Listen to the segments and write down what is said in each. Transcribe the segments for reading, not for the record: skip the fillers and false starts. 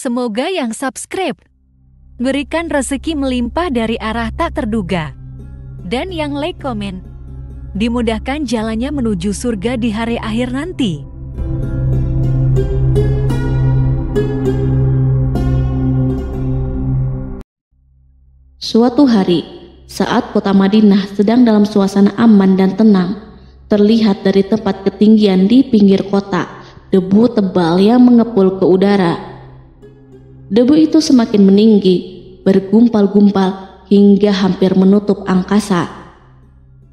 Semoga yang subscribe berikan rezeki melimpah dari arah tak terduga. Dan yang like komen, dimudahkan jalannya menuju surga di hari akhir nanti. Suatu hari, saat kota Madinah sedang dalam suasana aman dan tenang, terlihat dari tempat ketinggian di pinggir kota, debu tebal yang mengepul ke udara. Debu itu semakin meninggi, bergumpal-gumpal hingga hampir menutup angkasa.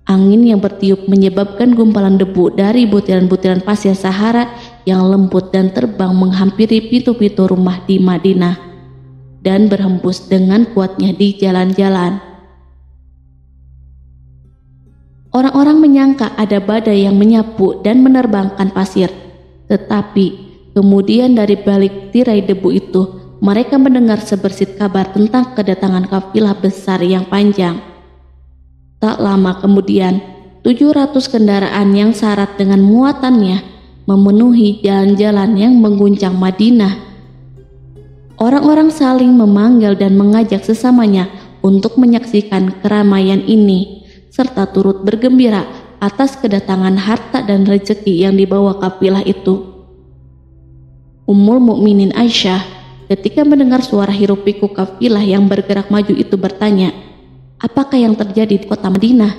Angin yang bertiup menyebabkan gumpalan debu dari butiran-butiran pasir Sahara yang lembut dan terbang menghampiri pintu-pintu rumah di Madinah dan berhembus dengan kuatnya di jalan-jalan. Orang-orang menyangka ada badai yang menyapu dan menerbangkan pasir, tetapi kemudian dari balik tirai debu itu mereka mendengar sebersit kabar tentang kedatangan kafilah besar yang panjang. Tak lama kemudian, 700 kendaraan yang syarat dengan muatannya memenuhi jalan-jalan yang mengguncang Madinah. Orang-orang saling memanggil dan mengajak sesamanya untuk menyaksikan keramaian ini, serta turut bergembira atas kedatangan harta dan rezeki yang dibawa kafilah itu. Ummul Mukminin Aisyah ketika mendengar suara hiruk-pikuk kafilah yang bergerak maju itu bertanya, "Apakah yang terjadi di kota Madinah?"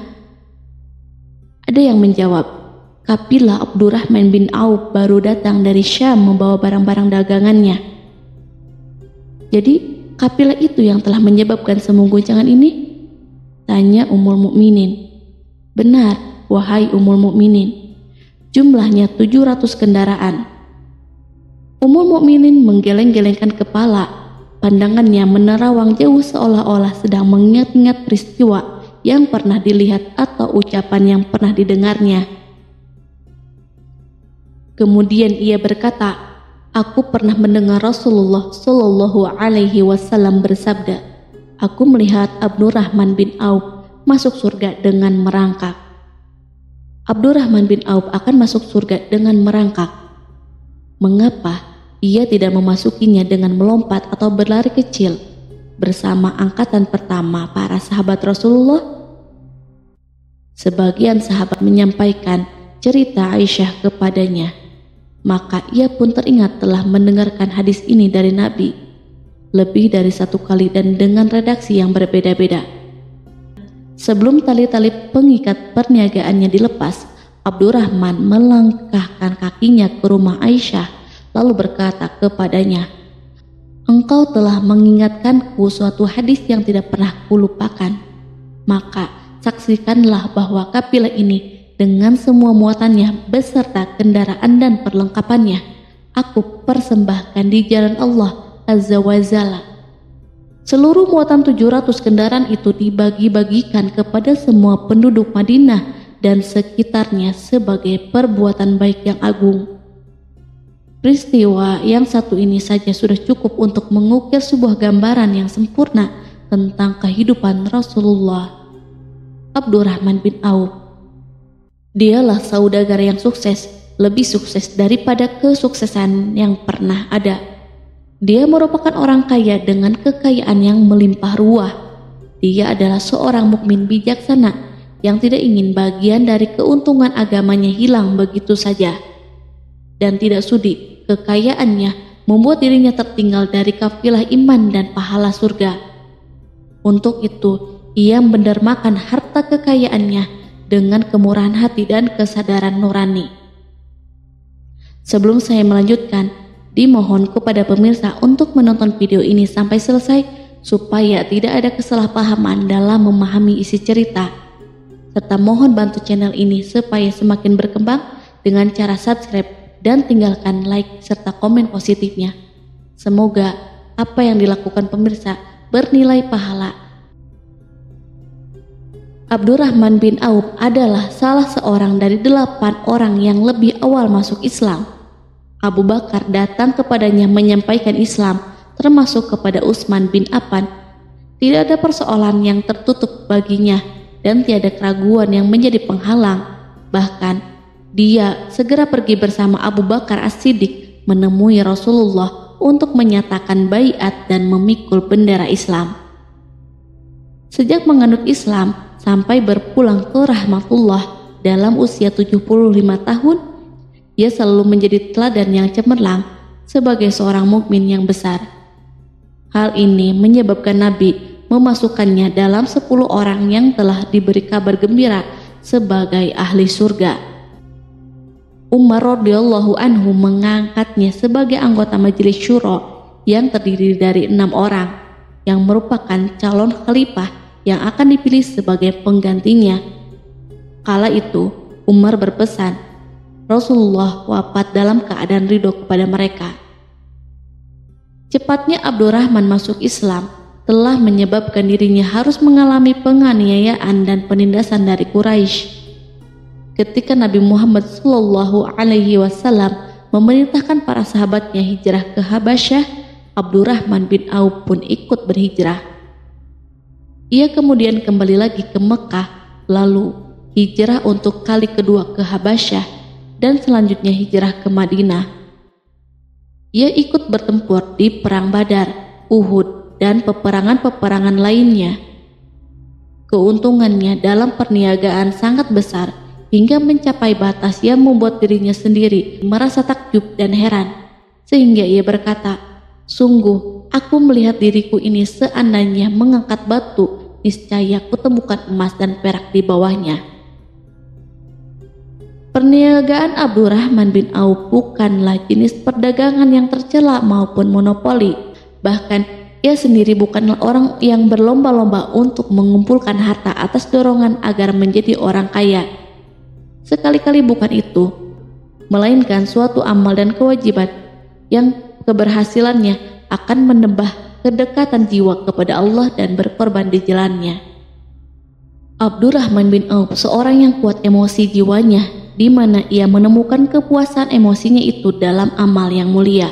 Ada yang menjawab, "Kafilah Abdurrahman bin Auf baru datang dari Syam membawa barang-barang dagangannya." "Jadi kafilah itu yang telah menyebabkan semua guncangan ini?" tanya Ummul Mukminin. "Benar, wahai Ummul Mukminin. Jumlahnya 700 kendaraan." Ummul Mukminin menggeleng-gelengkan kepala. Pandangannya menerawang jauh seolah-olah sedang mengingat-ingat peristiwa yang pernah dilihat atau ucapan yang pernah didengarnya. Kemudian ia berkata, "Aku pernah mendengar Rasulullah Shallallahu Alaihi Wasallam bersabda, aku melihat Abdurrahman bin Auf masuk surga dengan merangkak." Abdurrahman bin Auf akan masuk surga dengan merangkak. Mengapa ia tidak memasukinya dengan melompat atau berlari kecil bersama angkatan pertama para sahabat Rasulullah? Sebagian sahabat menyampaikan cerita Aisyah kepadanya, maka ia pun teringat telah mendengarkan hadis ini dari Nabi lebih dari satu kali dan dengan redaksi yang berbeda-beda. Sebelum tali-tali pengikat perniagaannya dilepas, Abdurrahman melangkahkan kakinya ke rumah Aisyah lalu berkata kepadanya, "Engkau telah mengingatkanku suatu hadis yang tidak pernah kulupakan. Maka saksikanlah bahwa kafilah ini dengan semua muatannya beserta kendaraan dan perlengkapannya aku persembahkan di jalan Allah Azza wa Jalla." Seluruh muatan 700 kendaraan itu dibagi-bagikan kepada semua penduduk Madinah dan sekitarnya sebagai perbuatan baik yang agung. Peristiwa yang satu ini saja sudah cukup untuk mengukir sebuah gambaran yang sempurna tentang kehidupan Rasulullah. Abdurrahman bin Auf, dialah saudagar yang sukses, lebih sukses daripada kesuksesan yang pernah ada. Dia merupakan orang kaya dengan kekayaan yang melimpah ruah. Dia adalah seorang mukmin bijaksana yang tidak ingin bagian dari keuntungan agamanya hilang begitu saja, dan tidak sudi kekayaannya membuat dirinya tertinggal dari kafilah iman dan pahala surga. Untuk itu, ia mendermakan harta kekayaannya dengan kemurahan hati dan kesadaran nurani. Sebelum saya melanjutkan, dimohon kepada pemirsa untuk menonton video ini sampai selesai supaya tidak ada kesalahpahaman dalam memahami isi cerita, serta mohon bantu channel ini supaya semakin berkembang dengan cara subscribe dan tinggalkan like serta komen positifnya. Semoga apa yang dilakukan pemirsa bernilai pahala. Abdurrahman bin Auf adalah salah seorang dari 8 orang yang lebih awal masuk Islam. Abu Bakar datang kepadanya menyampaikan Islam, termasuk kepada Utsman bin Affan. Tidak ada persoalan yang tertutup baginya dan tiada keraguan yang menjadi penghalang. Bahkan dia segera pergi bersama Abu Bakar As-Siddiq menemui Rasulullah untuk menyatakan baiat dan memikul bendera Islam. Sejak menganut Islam sampai berpulang ke rahmatullah dalam usia 75 tahun, ia selalu menjadi teladan yang cemerlang sebagai seorang mukmin yang besar. Hal ini menyebabkan Nabi memasukkannya dalam 10 orang yang telah diberi kabar gembira sebagai ahli surga. Umar radhiyallahu anhu mengangkatnya sebagai anggota majelis syuro yang terdiri dari 6 orang yang merupakan calon khalifah yang akan dipilih sebagai penggantinya. Kala itu Umar berpesan, Rasulullah wafat dalam keadaan ridho kepada mereka. Cepatnya Abdurrahman masuk Islam telah menyebabkan dirinya harus mengalami penganiayaan dan penindasan dari Quraisy. Ketika Nabi Muhammad SAW memerintahkan para sahabatnya hijrah ke Habasyah, Abdurrahman bin Auf pun ikut berhijrah. Ia kemudian kembali lagi ke Mekah, lalu hijrah untuk kali kedua ke Habasyah, dan selanjutnya hijrah ke Madinah. Ia ikut bertempur di Perang Badar, Uhud, dan peperangan-peperangan lainnya. Keuntungannya dalam perniagaan sangat besar, hingga mencapai batas yang membuat dirinya sendiri merasa takjub dan heran, sehingga ia berkata, sungguh aku melihat diriku ini seandainya mengangkat batu, niscaya kutemukan emas dan perak di bawahnya. Perniagaan Abdurrahman bin Auf bukanlah jenis perdagangan yang tercela maupun monopoli. Bahkan ia sendiri bukanlah orang yang berlomba-lomba untuk mengumpulkan harta atas dorongan agar menjadi orang kaya. Sekali-kali bukan itu, melainkan suatu amal dan kewajiban yang keberhasilannya akan menambah kedekatan jiwa kepada Allah dan berkorban di jalannya. Abdurrahman bin Auf seorang yang kuat emosi jiwanya, di mana ia menemukan kepuasan emosinya itu dalam amal yang mulia.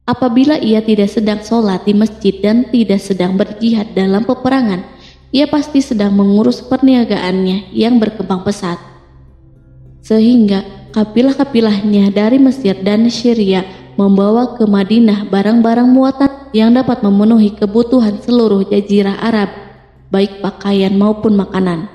Apabila ia tidak sedang sholat di masjid dan tidak sedang berjihad dalam peperangan, ia pasti sedang mengurus perniagaannya yang berkembang pesat. Sehingga kapilah-kapilahnya dari Mesir dan Syria membawa ke Madinah barang-barang muatan yang dapat memenuhi kebutuhan seluruh jazirah Arab, baik pakaian maupun makanan.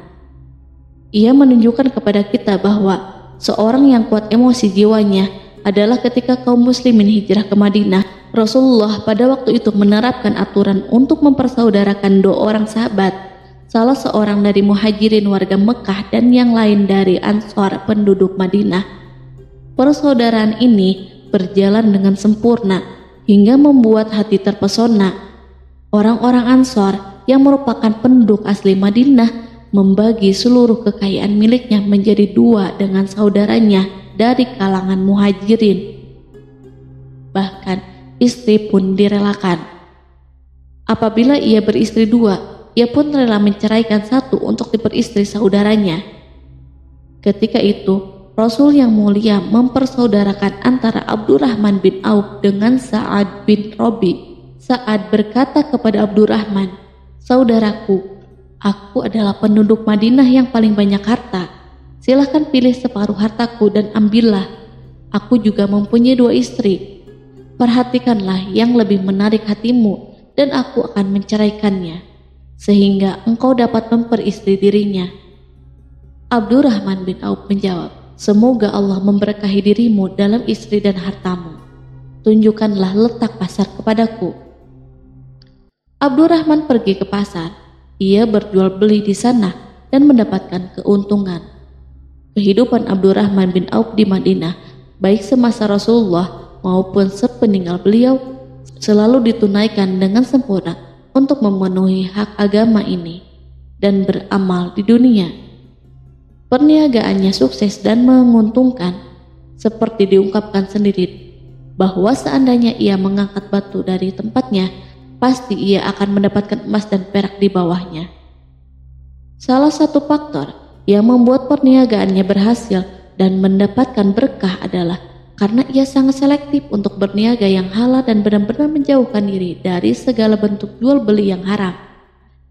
Ia menunjukkan kepada kita bahwa seorang yang kuat emosi jiwanya adalah ketika kaum muslimin hijrah ke Madinah. Rasulullah pada waktu itu menerapkan aturan untuk mempersaudarakan 2 orang sahabat, salah seorang dari muhajirin warga Mekah dan yang lain dari Ansor penduduk Madinah. Persaudaraan ini berjalan dengan sempurna hingga membuat hati terpesona. Orang-orang Ansor yang merupakan penduduk asli Madinah membagi seluruh kekayaan miliknya menjadi 2 dengan saudaranya dari kalangan muhajirin. Bahkan istri pun direlakan. Apabila ia beristri 2, ia pun rela menceraikan 1 untuk diperistri saudaranya. Ketika itu, Rasul yang mulia mempersaudarakan antara Abdurrahman bin Auf dengan Sa'ad bin Rabi. Sa'ad berkata kepada Abdurrahman, saudaraku, aku adalah penduduk Madinah yang paling banyak harta. Silahkan pilih separuh hartaku dan ambillah. Aku juga mempunyai 2 istri. Perhatikanlah yang lebih menarik hatimu dan aku akan menceraikannya, sehingga engkau dapat memperistri dirinya. Abdurrahman bin Auf menjawab, semoga Allah memberkahi dirimu dalam istri dan hartamu. Tunjukkanlah letak pasar kepadaku. Abdurrahman pergi ke pasar. Ia berjual beli di sana dan mendapatkan keuntungan. Kehidupan Abdurrahman bin Auf di Madinah, baik semasa Rasulullah maupun sepeninggal beliau, selalu ditunaikan dengan sempurna untuk memenuhi hak agama ini dan beramal di dunia. Perniagaannya sukses dan menguntungkan, seperti diungkapkan sendiri bahwa seandainya ia mengangkat batu dari tempatnya, pasti ia akan mendapatkan emas dan perak di bawahnya. Salah satu faktor yang membuat perniagaannya berhasil dan mendapatkan berkah adalah karena ia sangat selektif untuk berniaga yang halal dan benar-benar menjauhkan diri dari segala bentuk jual beli yang haram,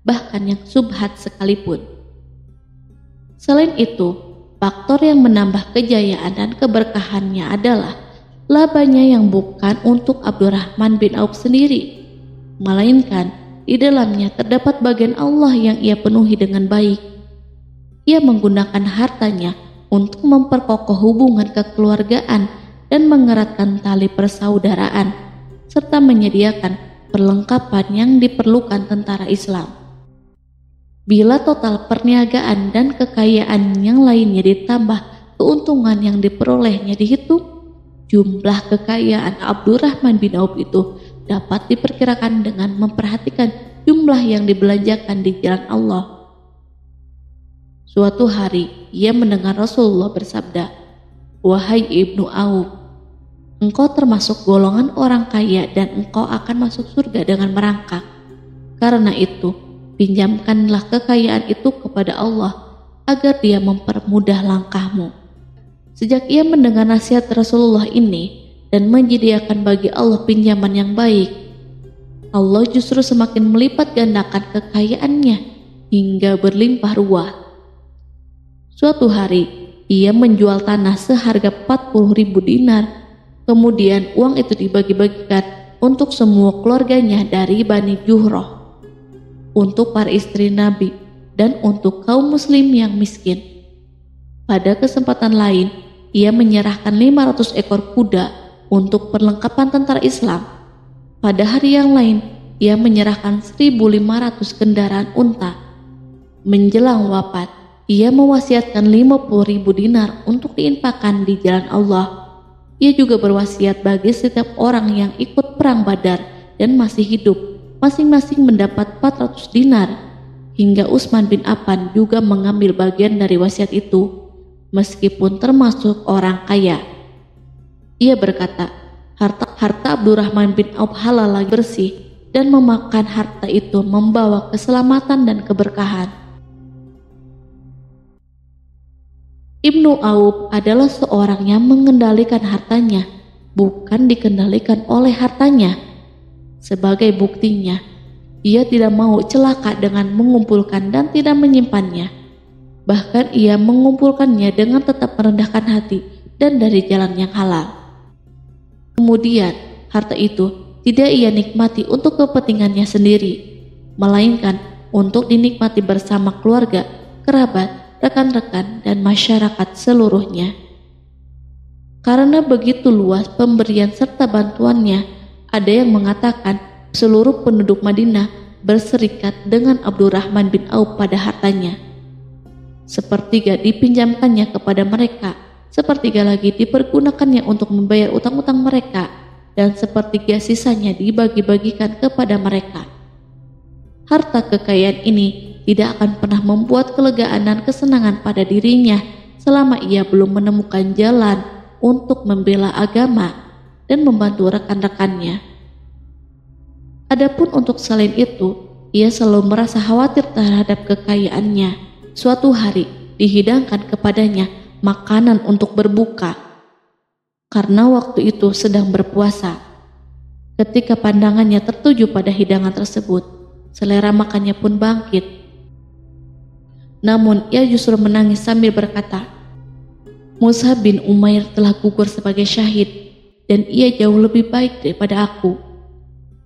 bahkan yang subhat sekalipun. Selain itu, faktor yang menambah kejayaan dan keberkahannya adalah labanya yang bukan untuk Abdurrahman bin Auf sendiri, melainkan di dalamnya terdapat bagian Allah yang ia penuhi dengan baik. Ia menggunakan hartanya untuk memperkokoh hubungan kekeluargaan dan mengeratkan tali persaudaraan, serta menyediakan perlengkapan yang diperlukan tentara Islam. Bila total perniagaan dan kekayaan yang lainnya ditambah keuntungan yang diperolehnya dihitung, jumlah kekayaan Abdurrahman bin Auf itu dapat diperkirakan dengan memperhatikan jumlah yang dibelanjakan di jalan Allah. Suatu hari ia mendengar Rasulullah bersabda, "Wahai Ibnu Auf, engkau termasuk golongan orang kaya dan engkau akan masuk surga dengan merangkak. Karena itu, pinjamkanlah kekayaan itu kepada Allah agar Dia mempermudah langkahmu." Sejak ia mendengar nasihat Rasulullah ini dan menyediakan bagi Allah pinjaman yang baik, Allah justru semakin melipat gandakan kekayaannya hingga berlimpah ruah. Suatu hari, ia menjual tanah seharga 40.000 dinar. Kemudian uang itu dibagi-bagikan untuk semua keluarganya dari Bani Juhroh, untuk para istri Nabi, dan untuk kaum muslim yang miskin. Pada kesempatan lain, ia menyerahkan 500 ekor kuda untuk perlengkapan tentara Islam. Pada hari yang lain, ia menyerahkan 1.500 kendaraan unta. Menjelang wafat, ia mewasiatkan 50.000 dinar untuk diinfakkan di jalan Allah. Ia juga berwasiat bagi setiap orang yang ikut perang Badar dan masih hidup, masing-masing mendapat 400 dinar. Hingga Utsman bin Affan juga mengambil bagian dari wasiat itu, meskipun termasuk orang kaya. Ia berkata, harta Abdurrahman bin Auf halal lagi bersih, dan memakan harta itu membawa keselamatan dan keberkahan. Ibnu Auf adalah seorang yang mengendalikan hartanya, bukan dikendalikan oleh hartanya. Sebagai buktinya, ia tidak mau celaka dengan mengumpulkan dan tidak menyimpannya. Bahkan ia mengumpulkannya dengan tetap merendahkan hati dan dari jalan yang halal. Kemudian, harta itu tidak ia nikmati untuk kepentingannya sendiri, melainkan untuk dinikmati bersama keluarga, kerabat, rekan-rekan, dan masyarakat seluruhnya. Karena begitu luas pemberian serta bantuannya, ada yang mengatakan seluruh penduduk Madinah berserikat dengan Abdurrahman bin Auf pada hartanya. Sepertiga dipinjamkannya kepada mereka, sepertiga lagi dipergunakannya untuk membayar utang-utang mereka, dan sepertiga sisanya dibagi-bagikan kepada mereka. Harta kekayaan ini tidak akan pernah membuat kelegaan dan kesenangan pada dirinya selama ia belum menemukan jalan untuk membela agama dan membantu rekan-rekannya. Adapun untuk selain itu, ia selalu merasa khawatir terhadap kekayaannya. Suatu hari dihidangkan kepadanya makanan untuk berbuka, karena waktu itu sedang berpuasa. Ketika pandangannya tertuju pada hidangan tersebut, selera makannya pun bangkit. Namun ia justru menangis sambil berkata, "Mus'ab bin Umair telah gugur sebagai syahid, dan ia jauh lebih baik daripada aku.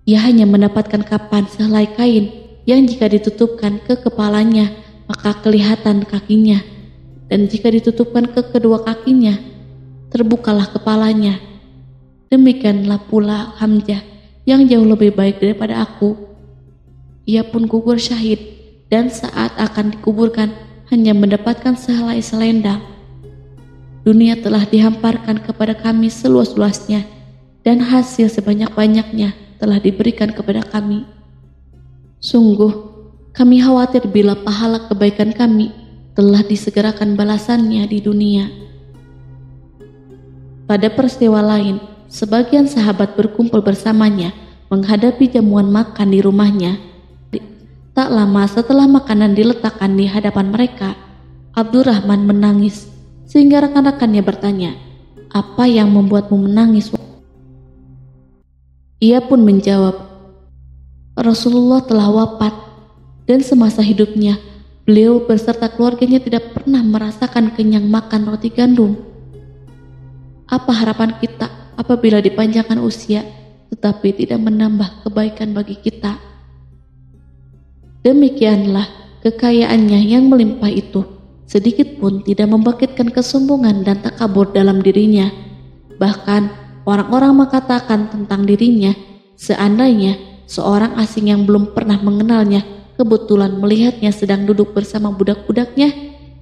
Ia hanya mendapatkan kapan sehelai kain yang jika ditutupkan ke kepalanya maka kelihatan kakinya, dan jika ditutupkan ke kedua kakinya terbukalah kepalanya. Demikianlah pula Hamzah yang jauh lebih baik daripada aku. Ia pun gugur syahid, dan saat akan dikuburkan hanya mendapatkan sehelai selendang. Dunia telah dihamparkan kepada kami seluas-luasnya, dan hasil sebanyak-banyaknya telah diberikan kepada kami. Sungguh, kami khawatir bila pahala kebaikan kami telah disegerakan balasannya di dunia." Pada peristiwa lain, sebagian sahabat berkumpul bersamanya menghadapi jamuan makan di rumahnya. Tak lama setelah makanan diletakkan di hadapan mereka, Abdurrahman menangis, sehingga rekan-rekannya bertanya, "Apa yang membuatmu menangis?" Ia pun menjawab, "Rasulullah telah wafat, dan semasa hidupnya beliau beserta keluarganya tidak pernah merasakan kenyang makan roti gandum. Apa harapan kita apabila dipanjangkan usia, tetapi tidak menambah kebaikan bagi kita. Demikianlah kekayaannya yang melimpah itu sedikit pun tidak membangkitkan kesombongan dan takabur dalam dirinya. Bahkan orang-orang mengatakan tentang dirinya, seandainya seorang asing yang belum pernah mengenalnya kebetulan melihatnya sedang duduk bersama budak-budaknya,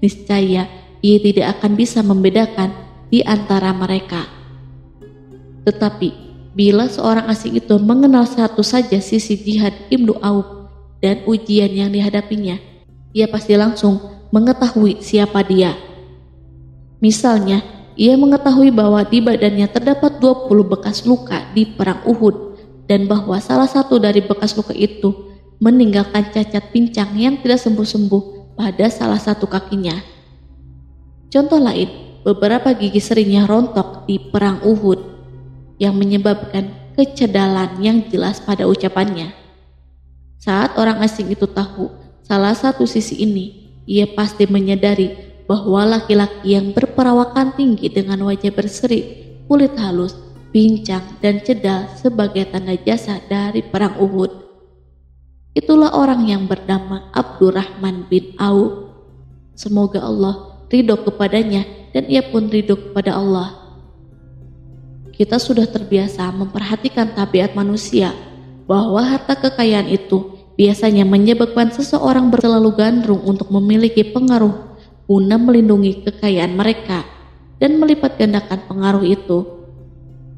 niscaya ia tidak akan bisa membedakan di antara mereka. Tetapi bila seorang asing itu mengenal satu saja sisi jihad Ibnu Auf dan ujian yang dihadapinya, ia pasti langsung mengetahui siapa dia. Misalnya, ia mengetahui bahwa di badannya terdapat 20 bekas luka di perang Uhud dan bahwa salah satu dari bekas luka itu meninggalkan cacat pincang yang tidak sembuh-sembuh pada salah satu kakinya. Contoh lain, beberapa gigi serinya rontok di perang Uhud yang menyebabkan kecedalan yang jelas pada ucapannya. Saat orang asing itu tahu salah satu sisi ini, ia pasti menyadari bahwa laki-laki yang berperawakan tinggi dengan wajah berseri, kulit halus, pincang dan cedal sebagai tanda jasa dari perang Uhud. Itulah orang yang bernama Abdurrahman bin Auf. Semoga Allah ridho kepadanya dan ia pun ridho kepada Allah. Kita sudah terbiasa memperhatikan tabiat manusia bahwa harta kekayaan itu biasanya menyebabkan seseorang selalu gandrung untuk memiliki pengaruh guna melindungi kekayaan mereka dan melipat gandakan pengaruh itu.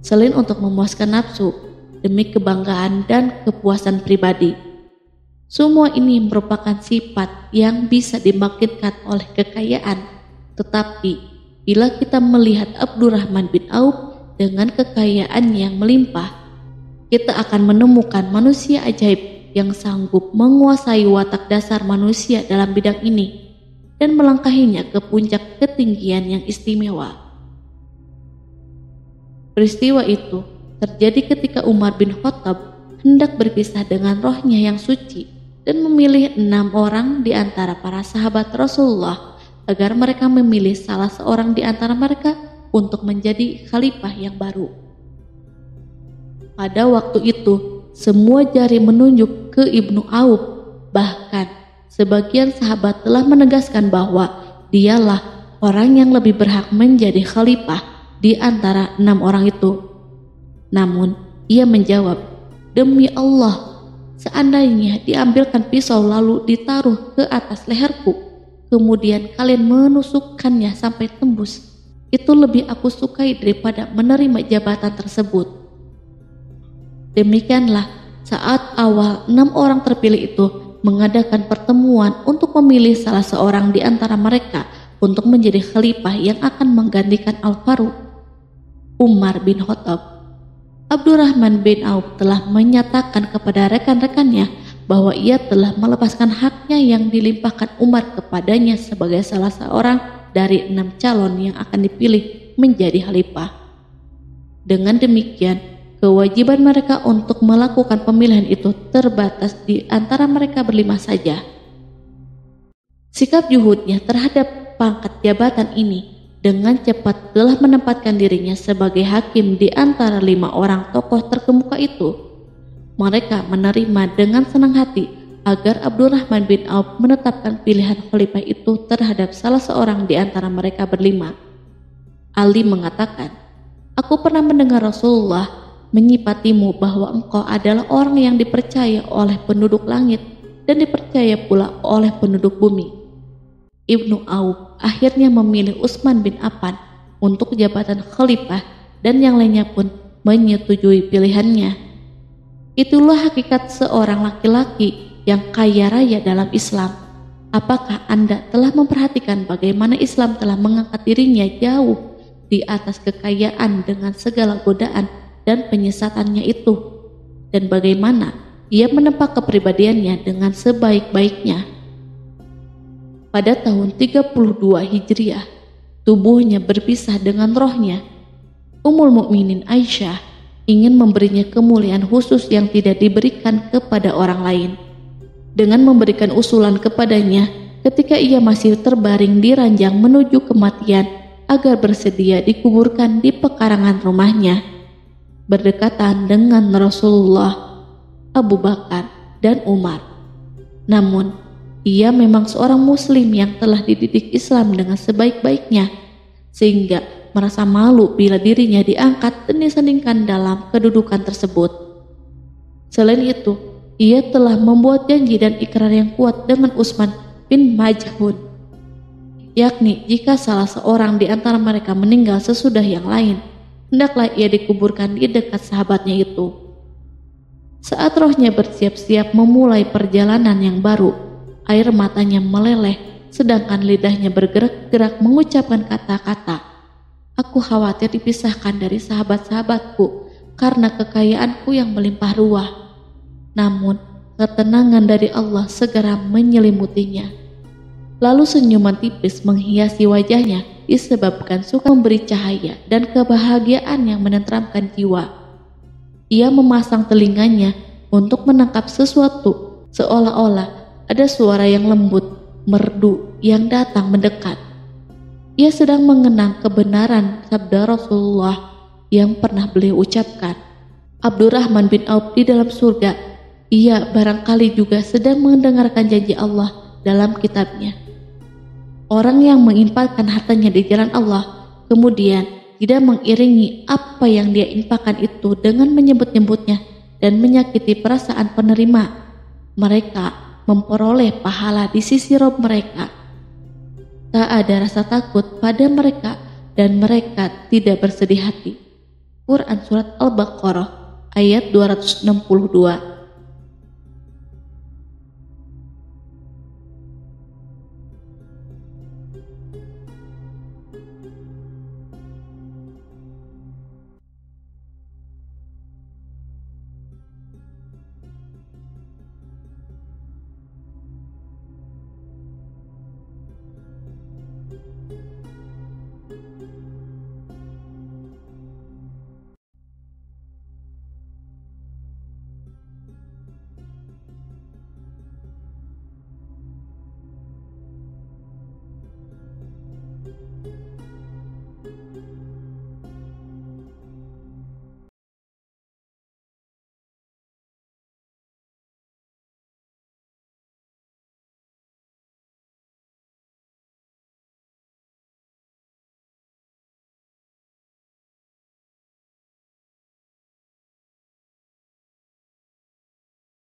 Selain untuk memuaskan nafsu demi kebanggaan dan kepuasan pribadi. Semua ini merupakan sifat yang bisa dibangkitkan oleh kekayaan. Tetapi bila kita melihat Abdurrahman bin Auf dengan kekayaan yang melimpah, kita akan menemukan manusia ajaib yang sanggup menguasai watak dasar manusia dalam bidang ini dan melangkahinya ke puncak ketinggian yang istimewa. Peristiwa itu terjadi ketika Umar bin Khattab hendak berpisah dengan rohnya yang suci dan memilih 6 orang di antara para sahabat Rasulullah agar mereka memilih salah seorang di antara mereka untuk menjadi khalifah yang baru. Pada waktu itu, semua jari menunjuk ke Ibnu Auf. Bahkan sebagian sahabat telah menegaskan bahwa dialah orang yang lebih berhak menjadi khalifah di antara 6 orang itu. Namun ia menjawab, "Demi Allah, seandainya diambilkan pisau lalu ditaruh ke atas leherku, kemudian kalian menusukkannya sampai tembus, itu lebih aku sukai daripada menerima jabatan tersebut." Demikianlah saat awal 6 orang terpilih itu mengadakan pertemuan untuk memilih salah seorang di antara mereka untuk menjadi khalifah yang akan menggantikan Al-Faruq, Umar bin Khattab. Abdurrahman bin Auf telah menyatakan kepada rekan-rekannya bahwa ia telah melepaskan haknya yang dilimpahkan Umar kepadanya sebagai salah seorang dari 6 calon yang akan dipilih menjadi khalifah. Dengan demikian, kewajiban mereka untuk melakukan pemilihan itu terbatas di antara mereka berlima saja. Sikap juhudnya terhadap pangkat jabatan ini dengan cepat telah menempatkan dirinya sebagai hakim di antara 5 orang tokoh terkemuka itu. Mereka menerima dengan senang hati agar Abdurrahman bin Auf menetapkan pilihan khalifah itu terhadap salah seorang di antara mereka berlima. Ali mengatakan, "Aku pernah mendengar Rasulullah menyipatimu bahwa engkau adalah orang yang dipercaya oleh penduduk langit dan dipercaya pula oleh penduduk bumi." Ibnu Auf akhirnya memilih Utsman bin Affan untuk jabatan khalifah dan yang lainnya pun menyetujui pilihannya. Itulah hakikat seorang laki-laki yang kaya raya dalam Islam. Apakah Anda telah memperhatikan bagaimana Islam telah mengangkat dirinya jauh di atas kekayaan dengan segala godaan dan penyesatannya itu, dan bagaimana ia menempa kepribadiannya dengan sebaik-baiknya? Pada tahun 32 Hijriah, tubuhnya berpisah dengan rohnya. Ummul Mukminin Aisyah ingin memberinya kemuliaan khusus yang tidak diberikan kepada orang lain, dengan memberikan usulan kepadanya ketika ia masih terbaring di ranjang menuju kematian agar bersedia dikuburkan di pekarangan rumahnya. berdekatan dengan Rasulullah, Abu Bakar, dan Umar. Namun, ia memang seorang muslim yang telah dididik Islam dengan sebaik-baiknya, sehingga merasa malu bila dirinya diangkat dan disandingkan dalam kedudukan tersebut. Selain itu, ia telah membuat janji dan ikrar yang kuat dengan Utsman bin Maz'un, yakni jika salah seorang di antara mereka meninggal sesudah yang lain, hendaklah ia dikuburkan di dekat sahabatnya itu. Saat rohnya bersiap-siap memulai perjalanan yang baru, air matanya meleleh, sedangkan lidahnya bergerak-gerak mengucapkan kata-kata, "Aku khawatir dipisahkan dari sahabat-sahabatku karena kekayaanku yang melimpah ruah." Namun, ketenangan dari Allah segera menyelimutinya. Lalu senyuman tipis menghiasi wajahnya disebabkan suka memberi cahaya dan kebahagiaan yang menenteramkan jiwa. Ia memasang telinganya untuk menangkap sesuatu, seolah-olah ada suara yang lembut, merdu yang datang mendekat. Ia sedang mengenang kebenaran sabda Rasulullah yang pernah beliau ucapkan, "Abdurrahman bin Auf di dalam surga." Ia barangkali juga sedang mendengarkan janji Allah dalam kitabnya. Orang yang menginfakkan hartanya di jalan Allah, kemudian tidak mengiringi apa yang dia infakkan itu dengan menyebut-nyebutnya dan menyakiti perasaan penerima, mereka memperoleh pahala di sisi Rob mereka. Tak ada rasa takut pada mereka dan mereka tidak bersedih hati. Quran Surat Al-Baqarah ayat 262.